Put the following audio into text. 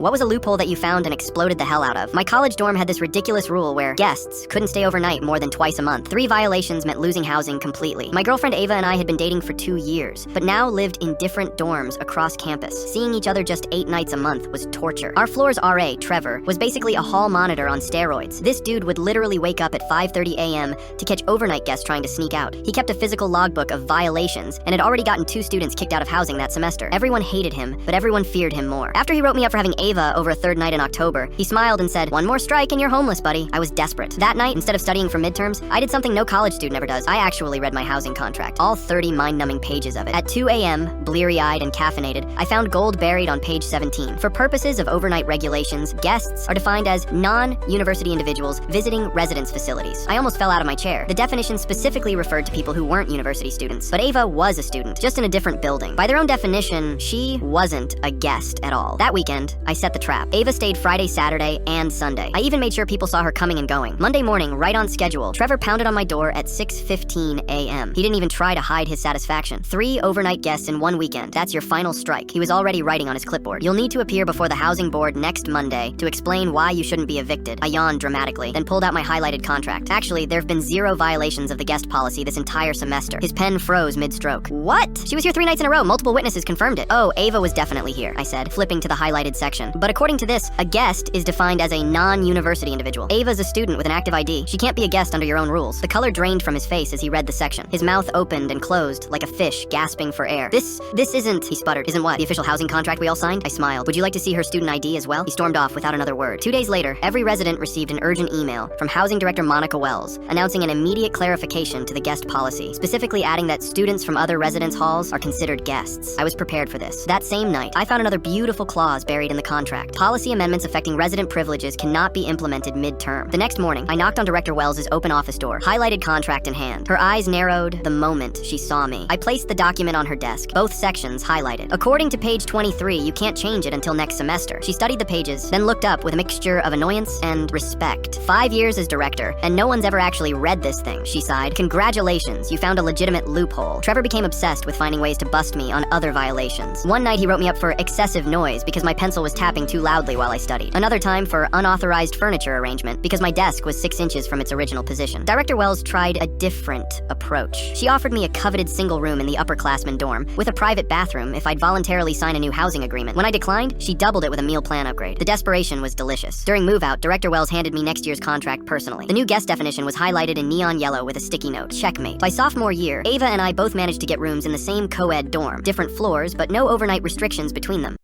What was a loophole that you found and exploded the hell out of? My college dorm had this ridiculous rule where guests couldn't stay overnight more than twice a month. 3 violations meant losing housing completely. My girlfriend Ava and I had been dating for 2 years, but now lived in different dorms across campus. Seeing each other just 8 nights a month was torture. Our floor's RA, Trevor, was basically a hall monitor on steroids. This dude would literally wake up at 5:30 a.m. to catch overnight guests trying to sneak out. He kept a physical logbook of violations and had already gotten 2 students kicked out of housing that semester. Everyone hated him, but everyone feared him more. After he wrote me up for having Ava over a 3rd night in October, he smiled and said, "One more strike and you're homeless, buddy." I was desperate. That night, instead of studying for midterms, I did something no college student ever does. I actually read my housing contract, all 30 mind-numbing pages of it. At 2 a.m., bleary-eyed and caffeinated, I found gold buried on page 17. For purposes of overnight regulations, guests are defined as non-university individuals visiting residence facilities. I almost fell out of my chair. The definition specifically referred to people who weren't university students, but Ava was a student, just in a different building. By their own definition, she wasn't a guest at all. That weekend, I set the trap. Ava stayed Friday, Saturday, and Sunday. I even made sure people saw her coming and going. Monday morning, right on schedule, Trevor pounded on my door at 6:15 a.m. He didn't even try to hide his satisfaction. 3 overnight guests in 1 weekend. That's your final strike. He was already writing on his clipboard. "You'll need to appear before the housing board next Monday to explain why you shouldn't be evicted." I yawned dramatically, then pulled out my highlighted contract. Actually, there have been 0 violations of the guest policy this entire semester. His pen froze mid-stroke. "What? She was here 3 nights in a row. Multiple witnesses confirmed it." "Oh, Ava was definitely here," I said, flipping to the highlighted section. "But according to this, a guest is defined as a non-university individual. Ava's a student with an active ID. She can't be a guest under your own rules." The color drained from his face as he read the section. His mouth opened and closed like a fish gasping for air. This isn't," he sputtered. "Isn't what? The official housing contract we all signed?" I smiled. "Would you like to see her student ID as well?" He stormed off without another word. 2 days later, every resident received an urgent email from Housing Director Monica Wells announcing an immediate clarification to the guest policy, specifically adding that students from other residence halls are considered guests. I was prepared for this. That same night, I found another beautiful clause buried in the contract. Policy amendments affecting resident privileges cannot be implemented mid-term. The next morning, I knocked on Director Wells' open office door, highlighted contract in hand. Her eyes narrowed the moment she saw me. I placed the document on her desk, both sections highlighted. "According to page 23, you can't change it until next semester." She studied the pages, then looked up with a mixture of annoyance and respect. 5 years as director, and no one's ever actually read this thing, she sighed. "Congratulations, you found a legitimate loophole." Trevor became obsessed with finding ways to bust me on other violations. One night he wrote me up for excessive noise because my pencil was tapping too loudly while I studied. Another time for unauthorized furniture arrangement because my desk was 6 inches from its original position. Director Wells tried a different approach. She offered me a coveted single room in the upperclassmen dorm with a private bathroom if I'd voluntarily sign a new housing agreement. When I declined, she doubled it with a meal plan upgrade. The desperation was delicious. During move-out, Director Wells handed me next year's contract personally. The new guest definition was highlighted in neon yellow with a sticky note. Checkmate. By sophomore year, Ava and I both managed to get rooms in the same co-ed dorm. Different floors, but no overnight restrictions between them.